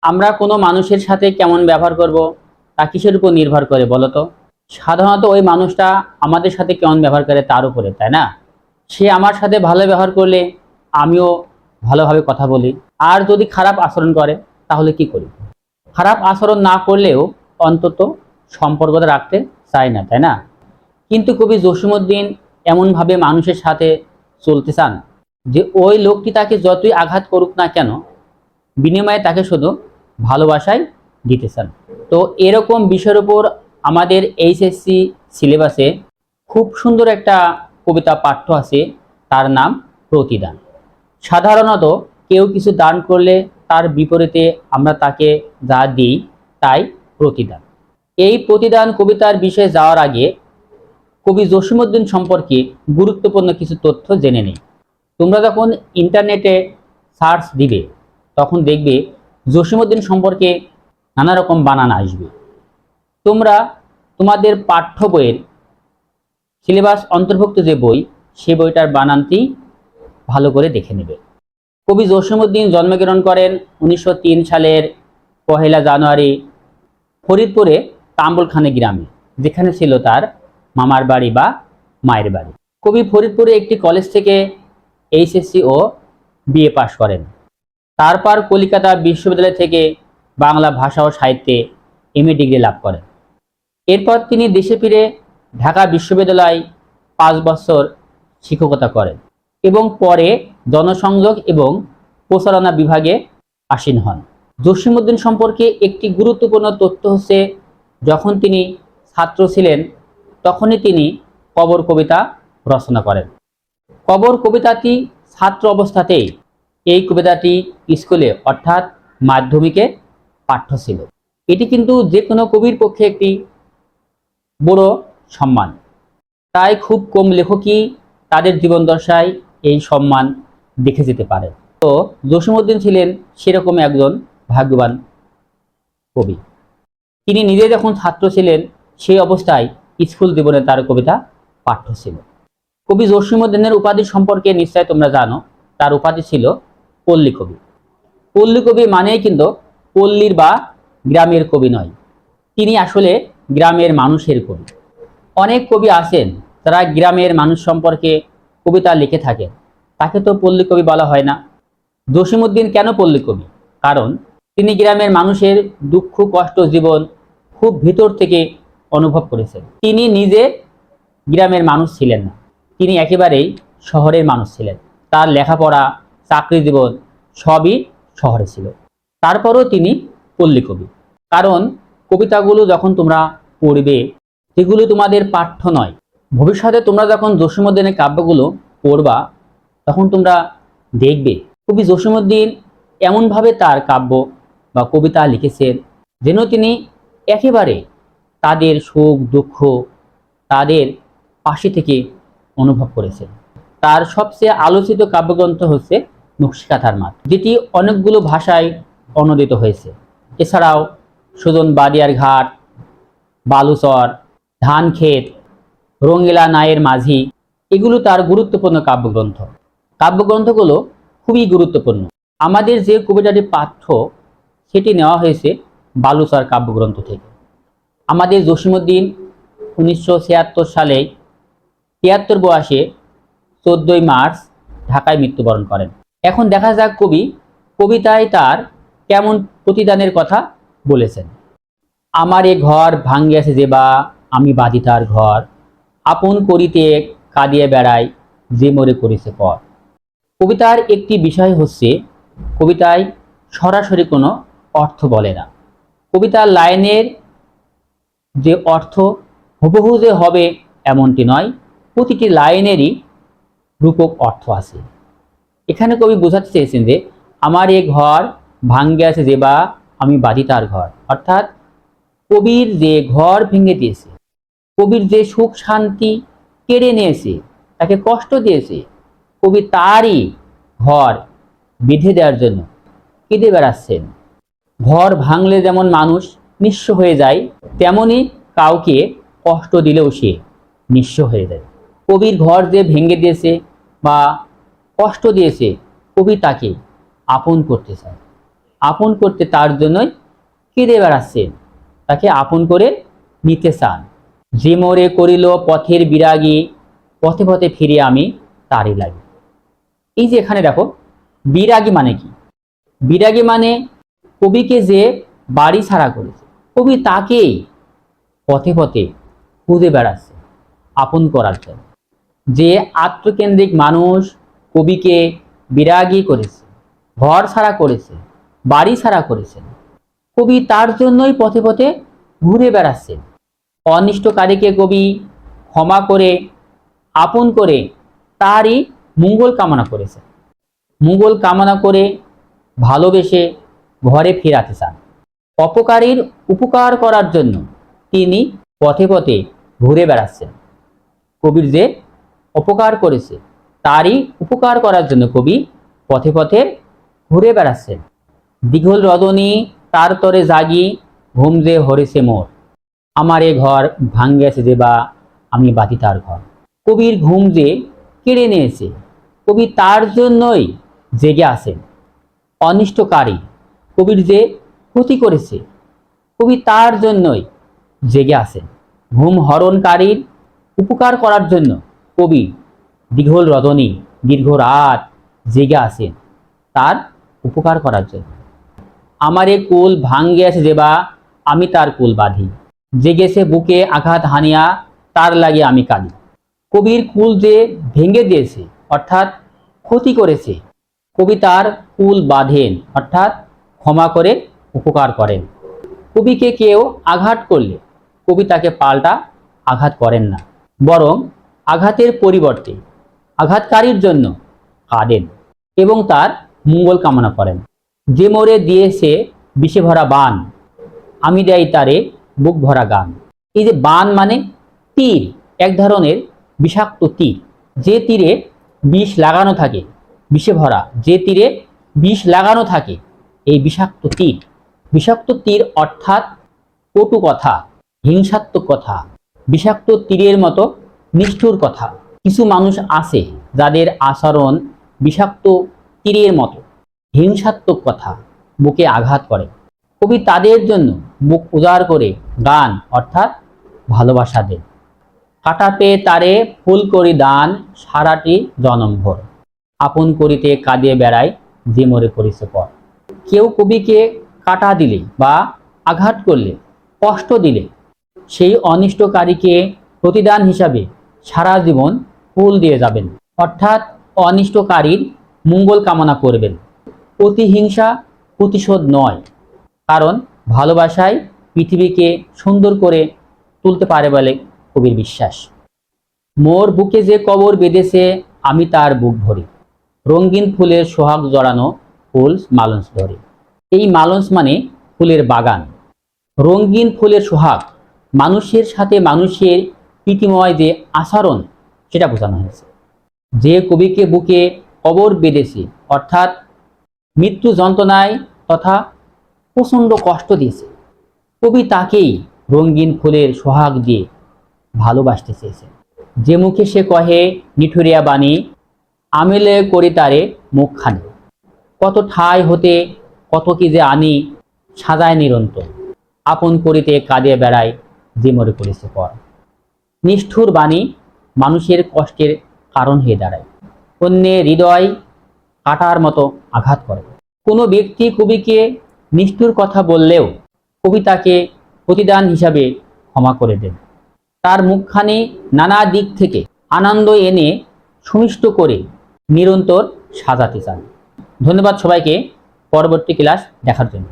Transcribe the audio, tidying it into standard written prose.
আমরা কোনো মানুষের সাথে কেমন ব্যবহার করব তা কিসের উপর নির্ভর করে বলো তো? সাধারণত ওই মানুষটা আমাদের সাথে কেমন ব্যবহার করে তার উপরে, তাই না? সে আমার সাথে ভালো ব্যবহার করলে আমিও ভালোভাবে কথা বলি, আর যদি খারাপ আচরণ করে তাহলে কি করি? খারাপ আচরণ না করলেও অন্তত সম্পর্কটা রাখতে চাই না, তাই না? কিন্তু কবি জসীমউদ্দীন এমনভাবে মানুষের সাথে চলতে চান যে ওই লোকটি তাকে যতই আঘাত করুক না কেন, বিনিময়ে তাকে শুধু ভালোবাসাই দিতে চান। তো এরকম বিষয়ের উপর আমাদের এইচএসসি সিলেবাসে খুব সুন্দর একটা কবিতা পাঠ্য আছে, তার নাম প্রতিদান। সাধারণত কেউ কিছু দান করলে তার বিপরীতে আমরা তাকে যা দিই তাই প্রতিদান। এই প্রতিদান কবিতার বিষয়ে যাওয়ার আগে কবি জসীমউদ্দীন সম্পর্কে গুরুত্বপূর্ণ কিছু তথ্য জেনে নেই। তোমরা যখন ইন্টারনেটে সার্চ দিবে তখন দেখবে জসীমউদ্দীন সম্পর্কে নানা রকম বানান আসবে। তোমরা তোমাদের পাঠ্য বইয়ের সিলেবাস অন্তর্ভুক্ত যে বই, সে বইটার বানানটি ভালো করে দেখে নেবে। কবি জসীমউদ্দীন জন্মগ্রহণ করেন 1903 সালের 1 জানুয়ারি ফরিদপুরে তাম্বুলখানে গ্রামে, যেখানে ছিল তার মামার বাড়ি বা মায়ের বাড়ি। কবি ফরিদপুরে একটি কলেজ থেকে এইচএসসি ও বিএ পাশ করেন। তারপর কলকাতা বিশ্ববিদ্যালয় থেকে বাংলা ভাষা ও সাহিত্যে এমএ ডিগ্রি লাভ করেন। এরপর তিনি দেশে ফিরে ঢাকা বিশ্ববিদ্যালয়ে 5 বছর শিক্ষকতা করেন এবং পরে জনসংযোগ এবং প্রচারণা বিভাগে আসীন হন। জসীমউদ্দীন সম্পর্কে একটি গুরুত্বপূর্ণ তথ্য হচ্ছে, যখন তিনি ছাত্র ছিলেন তখনই তিনি কবর কবিতা রচনা করেন। কবর কবিতাটি ছাত্র অবস্থাতেই এই কবিতাটি স্কুলে অর্থাৎ মাধ্যমিকে পাঠ্য ছিল। এটি কিন্তু যে কোনো কবির পক্ষে একটি বড় সম্মান, তাই খুব কম লেখকই তাদের জীবন দশায় এই সম্মান দেখে যেতে পারে। তো জসীমউদ্দীন ছিলেন সেরকম একজন ভাগ্যবান কবি। তিনি নিজে যখন ছাত্র ছিলেন সেই অবস্থায় স্কুল জীবনে তার কবিতা পাঠ্য ছিল। কবি জসীমউদ্দীনের উপাধি সম্পর্কে নিশ্চয় তোমরা জানো, তার উপাধি ছিল পল্লী কবি। পল্লী কবি মানেই কিন্তু পল্লীর বা গ্রামের কবি নয়, তিনি আসলে গ্রামের মানুষের কবি। অনেক কবি আছেন যারা গ্রামের মানুষ সম্পর্কে কবিতা লিখে থাকেন, তাকে তো পল্লী কবি বলা হয় না। জসীমউদ্দীন কেন পল্লী কবি? কারণ তিনি গ্রামের মানুষের দুঃখ কষ্ট জীবন খুব ভিতর থেকে অনুভব করেছেন। তিনি নিজে গ্রামের মানুষ ছিলেন না, তিনি একেবারেই শহরের মানুষ ছিলেন। তার লেখাপড়া, চাকরি জীবন সবই শহরে ছিল। তারপরও তিনি পল্লী কবি। কারণ কবিতাগুলো যখন তোমরা পড়বে, সেগুলো তোমাদের পাঠ্য নয়। ভবিষ্যতে তোমরা যখন জসীমউদ্দীনের কাব্যগুলো পড়বা তখন তোমরা দেখবে কবি জসীমউদ্দীন এমনভাবে তার কাব্য বা কবিতা লিখেছেন যেন তিনি একেবারে তাদের সুখ দুঃখ তাদের পাশে থেকে অনুভব করেছেন। তার সবচেয়ে আলোচিত কাব্যগ্রন্থ হচ্ছে নকশিকাঁথার মাঠ, যেটি অনেকগুলো ভাষায় অনুদিত হয়েছে। এছাড়াও সুজন বাদিয়ার ঘাট, বালুচর, ধান ক্ষেত, রঙ্গিলা নায়ের মাঝি, এগুলো তার গুরুত্বপূর্ণ কাব্যগ্রন্থ। কাব্যগ্রন্থগুলো খুবই গুরুত্বপূর্ণ। আমাদের যে কবিতাটি পাঠ্য সেটি নেওয়া হয়েছে বালুচর কাব্যগ্রন্থ থেকে। আমাদের জসীমউদ্দীন 1976 সালে 73 বয়সে 14 মার্চ ঢাকায় মৃত্যুবরণ করেন। এখন দেখা যাক কবি কবিতায় তার কেমন প্রতিদানের কথা বলেছেন। আমার এ ঘর ভাঙ্গিয়াছে যেবা, আমি বাঁধি তার ঘর, আপন করিতে কাঁদিয়ে বেড়াই, যে মরে করেছে পর। কবিতার একটি বিষয় হচ্ছে, কবিতায় সরাসরি কোনো অর্থ বলে না। কবিতার লাইনের যে অর্থ হুবহু যে হবে এমনটি নয়, প্রতিটি লাইনেরই রূপক অর্থ আছে। এখানে কবি বোঝাতে চেয়েছেন যে আমার এ ঘর ভাঙ্গে আছে যেবা, আমি বাঁধি তার ঘর, অর্থাৎ কবির যে ঘর ভেঙে দিয়েছে, কবির যে সুখ শান্তি কেড়ে নিয়েছে, তাকে কষ্ট দিয়েছে, কবি তারই ঘর বেঁধে দেওয়ার জন্য কেঁদে বেড়াচ্ছেন। ঘর ভাঙলে যেমন মানুষ নিঃস্ব হয়ে যায়, তেমনি কাউকে কষ্ট দিলেও সে নিঃস্ব হয়ে যায়। কবির ঘর যে ভেঙে দিয়েছে বা কষ্ট দিয়েছে, কবি তাকে আপন করতে চায়। আপন করতে তার জন্যই কেঁদে বেড়াচ্ছেন, তাকে আপন করে নিতে চান। যে মোরে করিল পথের বিরাগী, পথে পথে ফিরে আমি তারই লাগি। এই যে এখানে দেখো, বিরাগী মানে কি? বিরাগী মানে কবিকে যে বাড়ি ছাড়া করেছে, কবি তাকেই পথে পথে খুঁজে বেড়াচ্ছে আপন করার জন্য। যে আত্মকেন্দ্রিক মানুষ কবিকে বিরাগী করেছে, ঘর ছাড়া করেছে, বাড়ি ছাড়া করেছেন, কবি তার জন্যই পথে পথে ঘুরে বেড়াচ্ছেন। অনিষ্টকারীকে কবি ক্ষমা করে আপন করে তারই মঙ্গল কামনা করেছে। মঙ্গল কামনা করে ভালোবেসে ঘরে ফেরাতে চান। অপকারীর উপকার করার জন্য তিনি পথে পথে ঘুরে বেড়াচ্ছেন। কবির যে অপকার করেছে তারই উপকার করার জন্য কবি পথে পথে ঘুরে বেড়াচ্ছেন। দীঘল রজনী তার তরে জাগি, ঘুম যে হরেছে মোর, আমার এ ঘর ভাঙ্গেছে যে বা আমি বাতি তার ঘর। কবির ঘুম যে কেড়ে নিয়েছে, কবি তার জন্যই জেগে আছেন। অনিষ্টকারী কবির যে ক্ষতি করেছে, কবি তার জন্যই জেগে আছেন। ঘুম হরণকারীর উপকার করার জন্য কবি দীঘল রজনী দীর্ঘ রাত জেগে আছেন তার উপকার করার জন্য। আমারে কুল ভাঙ্গিয়াছে যেবা আমি তার কুল বাঁধি, জেগেছে বুকে আঘাত হানিয়া তার লাগে আমি কাঁদি। কবির কুল যে ভেঙে দিয়েছে অর্থাৎ ক্ষতি করেছে, কবি তার কুল বাঁধেন অর্থাৎ ক্ষমা করে উপকার করেন। কবিকে কেউ আঘাত করলে কবি তাকে পাল্টা আঘাত করেন না, বরং আঘাতের পরিবর্তে আঘাতকারীর জন্য কাঁদেন এবং তার মঙ্গল কামনা করেন। যে মোরে দিয়েছে বিষে ভরা বান, আমি দেই তারে বুক ভরা গান। এই যে বান মানে তীর, এক ধরনের বিষাক্ত তীর। যে তীরে বিষ লাগানো থাকে, বিষে ভরা যে তীরে বিষ লাগানো থাকে, এই বিষাক্ত তীর। বিষাক্ত তীর অর্থাৎ কটু কথা, হিংসাত্মক কথা, বিষাক্ত তীরের মতো নিষ্ঠুর কথা। কিছু মানুষ আছে যাদের আচরণ বিষাক্ত তীরের মতো, হিংসাত্মক কথা বুকে আঘাত করে। কবি তাদের জন্য বুক উজাড় করে গান অর্থাৎ ভালোবাসা দেন। কাটা পেয়ে তারে ফুল করি দান, সারাটি জনমভর, আপন করিতে কাঁদিয়ে বেড়ায় যে মোরে করিছে পর। কেউ কবিকে কাটা দিলে বা আঘাত করলে, কষ্ট দিলে, সেই অনিষ্টকারীকে প্রতিদান হিসাবে সারা জীবন ফুল দিয়ে যাবেন অর্থাৎ অনিষ্টকারীর মঙ্গল কামনা করবেন। প্রতিহিংসা প্রতিশোধ নয়, কারণ ভালোবাসায় পৃথিবীকে সুন্দর করে তুলতে পারে বলে কবির বিশ্বাস। মোর বুকে যে কবর বেঁধেছে আমি তার বুক ভরি, রঙিন ফুলের সোহাগ জড়ানো ফুল মালঞ্চ ধরে। এই মালঞ্চ মানে ফুলের বাগান। রঙিন ফুলের সোহাগ, মানুষের সাথে মানুষের প্রীতিময় যে আচরণ সেটা বোঝানো হয়েছে। যে কবিকে বুকে কবর বেঁধেছে অর্থাৎ মৃত্যু যন্ত্রণায় তথা প্রচণ্ড কষ্ট দিয়েছে, কবি তাকেই রঙিন ফুলের সোহাগ দিয়ে ভালোবাসতে চেয়েছে। যে মুখে সে কহে নিঠুরিয়া বাণী, আমিলে করি তারে মুখখানি, কত ঠাই হতে কত কি যে আনি, সাজায় নিরন্তর, আপন করিতে কাঁদিয়ে বেড়ায় যে মরে করেছে পর। নিষ্ঠুর বাণী মানুষের কষ্টের কারণ হয়ে দাঁড়ায়, অন্যের হৃদয় কাটার মতো আঘাত করে। কোনো ব্যক্তি কবিকে নিষ্ঠুর কথা বললেও কবি তাকে প্রতিদান হিসাবে ক্ষমা করে দেন। তার মুখখানি নানা দিক থেকে আনন্দ এনে সুমিষ্ট করে নিরন্তর সাজাতে চান। ধন্যবাদ সবাইকে পরবর্তী ক্লাস দেখার জন্য।